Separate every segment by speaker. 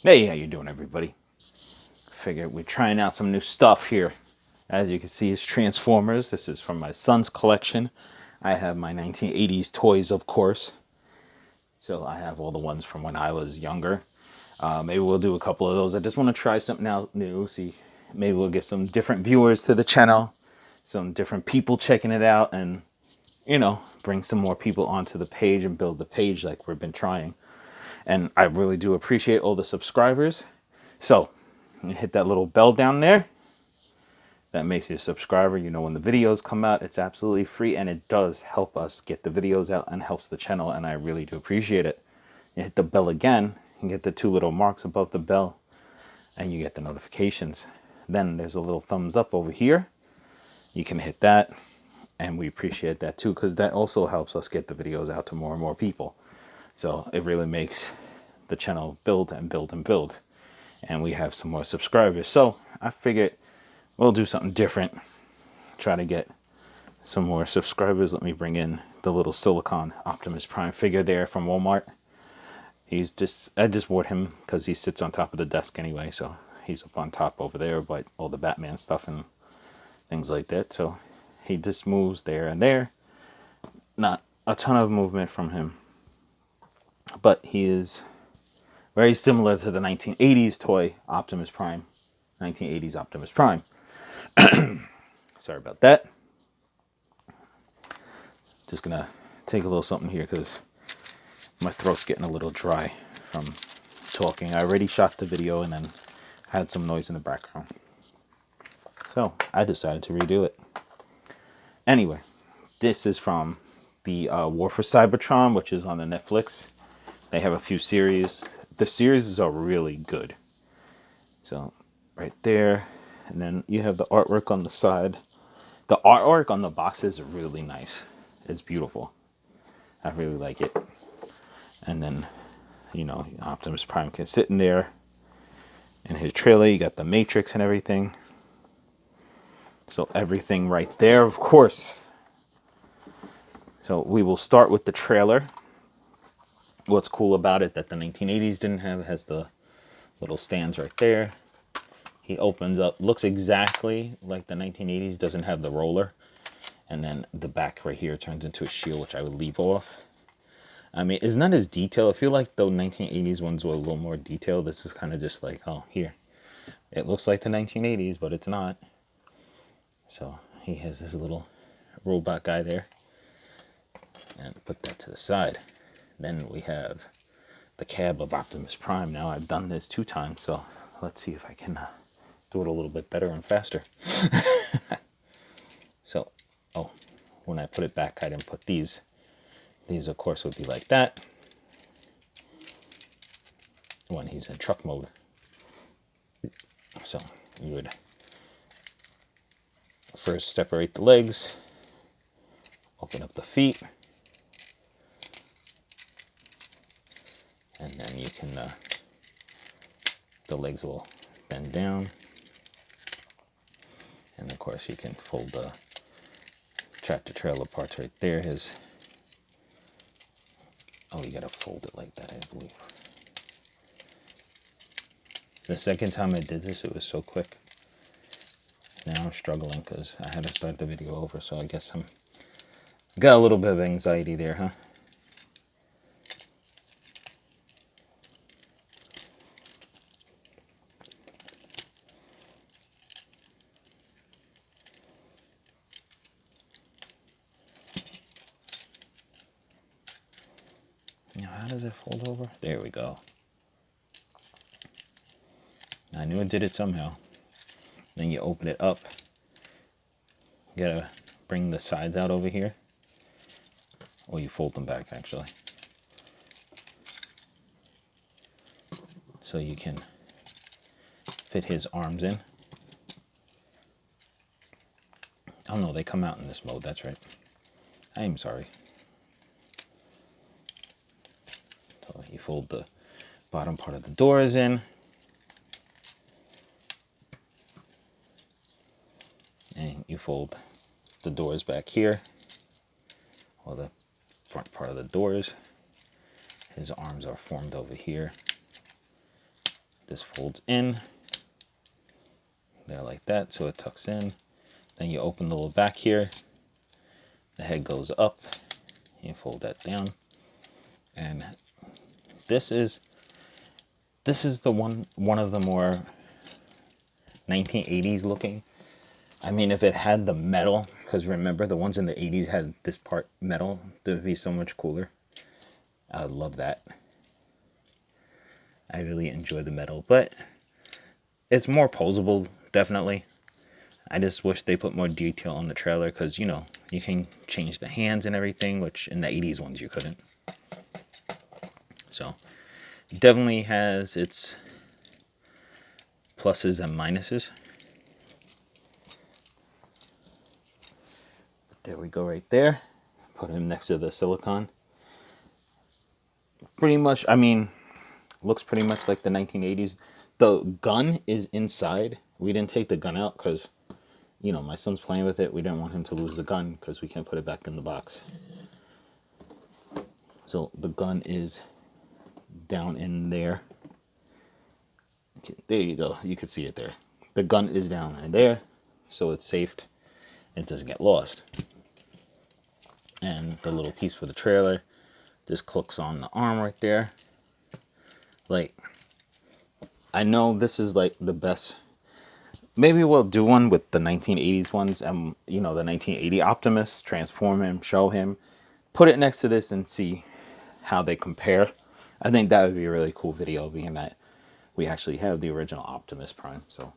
Speaker 1: Hey, how you doing, everybody? Figured we're trying out some new stuff here. As you can see, it's Transformers. This is from my son's collection. I have my 1980s toys, of course. So I have all the ones from when I was younger. Maybe we'll do a couple of those. I just want to try something out new. See, maybe we'll get some different viewers to the channel, some different people checking it out, and bring some more people onto the page and build the page like we've been trying. And I really do appreciate all the subscribers. So hit that little bell down there. That makes you a subscriber. You know when the videos come out, it's absolutely free, and it does help us get the videos out and helps the channel, and I really do appreciate it. You hit the bell again, you get the two little marks above the bell, and you get the notifications. Then there's a little thumbs up over here. You can hit that, and we appreciate that too, because that also helps us get the videos out to more and more people. So it really makes the channel build and build and build, and we have some more subscribers. So I figured we'll do something different, try to get some more subscribers. Let me bring in the little Cybertron Optimus Prime figure there from Walmart. I just bought him because he sits on top of the desk anyway, so he's up on top over there, but all the Batman stuff and things like that. So he just moves there and there. Not a ton of movement from him, but he is very similar to the 1980s toy Optimus Prime. 1980s Optimus Prime. Sorry about that. Just gonna take a little something here because my throat's getting a little dry from talking. I already shot the video and then had some noise in the background, so I decided to redo it. Anyway, this is from the War for Cybertron, which is on the Netflix. They have a few series. The series are really good. So right there, and then you have the artwork on the side. The artwork on the box is really nice. It's beautiful. I really like it. And then, Optimus Prime can sit in there. In his trailer, you got the Matrix and everything. So everything right there, of course. So we will start with the trailer. What's cool about it that the 1980s didn't have, has the little stands right there. He opens up, looks exactly like the 1980s, doesn't have the roller. And then the back right here turns into a shield, which I would leave off. I mean, it's not as detailed. I feel like the 1980s ones were a little more detailed. This is kind of just like, oh, here. It looks like the 1980s, but it's not. So he has this little robot guy there. And put that to the side. Then we have the cab of Optimus Prime. Now I've done this 2 times, so let's see if I can do it a little bit better and faster. So, when I put it back, I didn't put these. These, of course, would be like that when he's in truck mode. So you would first separate the legs, open up the feet, and then you can, the legs will bend down. And of course you can fold the tractor trailer parts right there. You gotta fold it like that, I believe. The second time I did this, it was so quick. Now I'm struggling because I had to start the video over, so I guess got a little bit of anxiety there, huh? Now, how does it fold over? There we go. I knew it did it somehow. Then you open it up. You gotta bring the sides out over here. Or you fold them back, actually. So you can fit his arms in. Oh no, they come out in this mode, that's right. I'm sorry. So you fold the bottom part of the doors in. And you fold the doors back here, or the front part of the doors. His arms are formed over here. This folds in there like that, so it tucks in. Then you open the little back here. The head goes up. You fold that down. And this is the one of the more 1980s looking. I mean, if it had the metal, because remember the ones in the 80s had this part metal, it would be so much cooler. I would love that. I really enjoy the metal, but it's more posable, definitely. I just wish they put more detail on the trailer, because, you know, you can change the hands and everything, which in the 80s ones you couldn't. So, definitely has its pluses and minuses. There we go right there. Put him next to the silicon. Pretty much, I mean, looks pretty much like the 1980s. The gun is inside. We didn't take the gun out because, you know, my son's playing with it. We didn't want him to lose the gun because we can't put it back in the box. So the gun is down in there. Okay, there you go. You can see it there. The gun is down in there, so it's safe. It doesn't get lost. And the little piece for the trailer just clicks on the arm right there. Like, I know this is like the best. Maybe we'll do one with the 1980s ones and, you know, the 1980 Optimus, transform him, show him, put it next to this and see how they compare. I think that would be a really cool video, being that we actually have the original Optimus Prime. So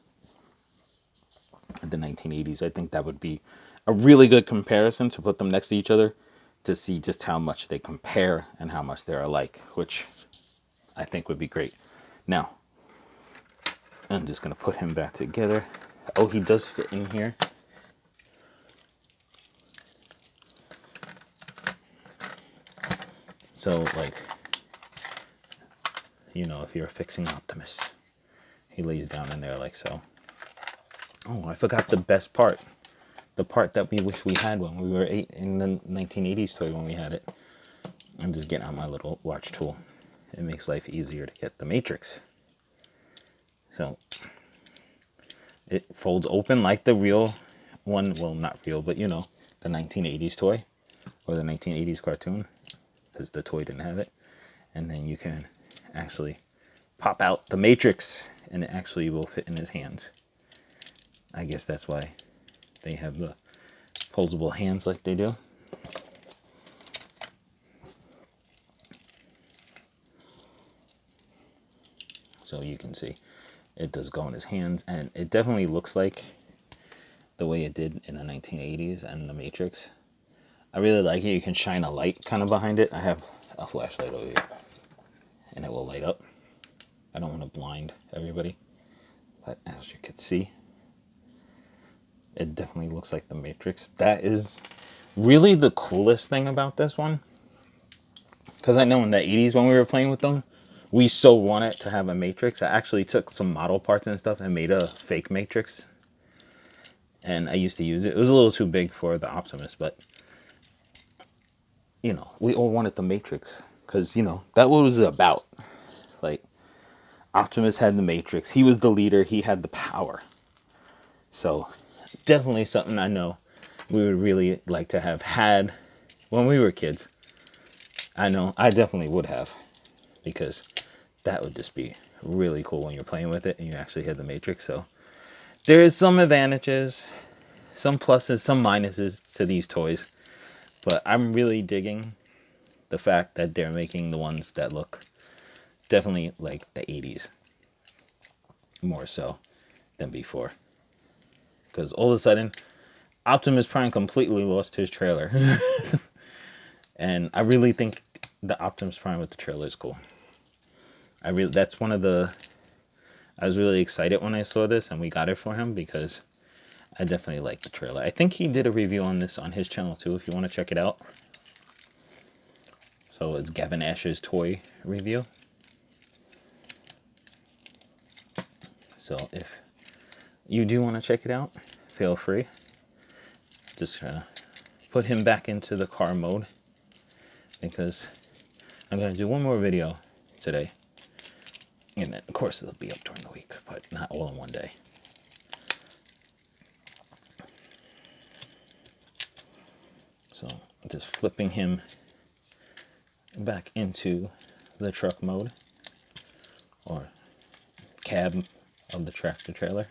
Speaker 1: the 1980s, I think that would be a really good comparison to put them next to each other to see just how much they compare and how much they're alike, which I think would be great. Now, I'm just going to put him back together. Oh, he does fit in here. So, like, you know, if you're fixing Optimus, he lays down in there like so. Oh, I forgot the best part. The part that we wish we had when we were in the 1980s toy when we had it. I'm just getting out my little watch tool. It makes life easier to get the matrix. So it folds open like the real one. Well, not real, but you know, the 1980s toy or the 1980s cartoon, because the toy didn't have it. And then you can actually pop out the matrix and it actually will fit in his hands. I guess that's why they have the posable hands like they do. So you can see it does go in his hands, and it definitely looks like the way it did in the 1980s and the Matrix. I really like it. You can shine a light kind of behind it. I have a flashlight over here and it will light up. I don't want to blind everybody, but as you can see, it definitely looks like the Matrix. That is really the coolest thing about this one, because I know in the 80s when we were playing with them, we so wanted to have a Matrix. I actually took some model parts and stuff and made a fake Matrix, and I used to use it. It was a little too big for the Optimus, but you know, we all wanted the Matrix because, you know, that what it was about. Like, Optimus had the Matrix. He was the leader. He had the power. So definitely something I know we would really like to have had when we were kids. I know I definitely would have, because that would just be really cool when you're playing with it and you actually hit the Matrix. So there is some advantages, some pluses, some minuses to these toys, but I'm really digging the fact that they're making the ones that look definitely like the 80s more so than before. Because all of a sudden, Optimus Prime completely lost his trailer. And I really think the Optimus Prime with the trailer is cool. That's one of the, I was really excited when I saw this and we got it for him, because I definitely like the trailer. I think he did a review on this on his channel too, if you want to check it out. So it's Gavin Ash's toy review. So if you do want to check it out, feel free. Just put him back into the car mode, because I'm going to do one more video today. And then, of course, it'll be up during the week, but not all in one day. So just flipping him back into the truck mode or cab of the tractor trailer.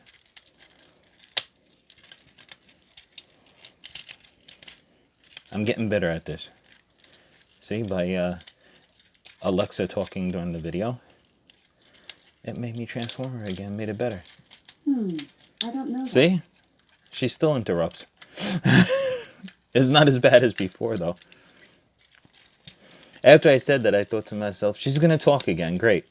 Speaker 1: I'm getting better at this. See, by Alexa talking during the video, it made me transform her again, made it better.
Speaker 2: I don't know.
Speaker 1: See? She still interrupts. It's not as bad as before, though. After I said that, I thought to myself, she's going to talk again. Great.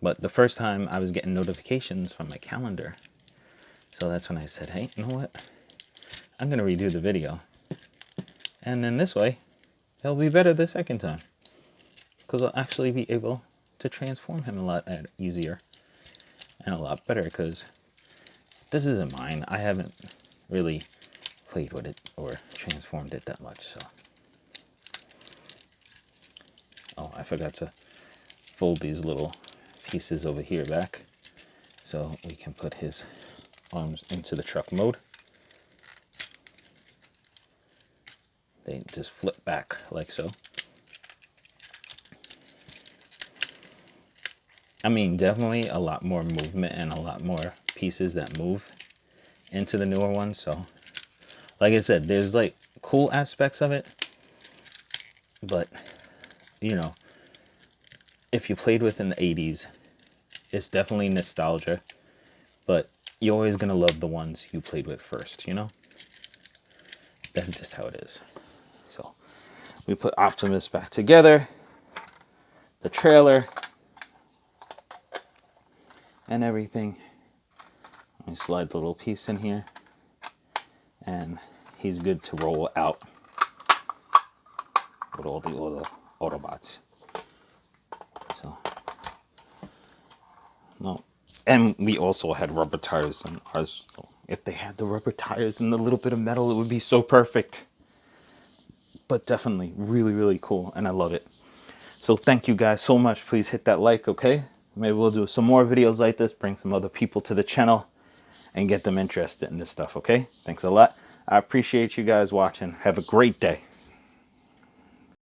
Speaker 1: But the first time I was getting notifications from my calendar. So that's when I said, hey, you know what? I'm going to redo the video. And then this way, it'll be better the second time. Because I'll actually be able to transform him a lot easier. And a lot better, because this isn't mine. I haven't really played with it or transformed it that much. So, oh, I forgot to fold these little pieces over here back so we can put his arms into the truck mode. They just flip back like so. I mean, definitely a lot more movement and a lot more pieces that move into the newer ones. So, like I said, there's like cool aspects of it. But, you know, if you played with in the 80s, it's definitely nostalgia. But you're always going to love the ones you played with first, you know? That's just how it is. So, we put Optimus back together. The trailer. And everything. Let me slide the little piece in here. And he's good to roll out with all the other Autobots. So, no. And we also had rubber tires on ours. If they had the rubber tires and the little bit of metal, it would be so perfect. But definitely really, really cool. And I love it. So thank you guys so much. Please hit that like, okay? Maybe we'll do some more videos like this, bring some other people to the channel and get them interested in this stuff, okay? Thanks a lot. I appreciate you guys watching. Have a great day.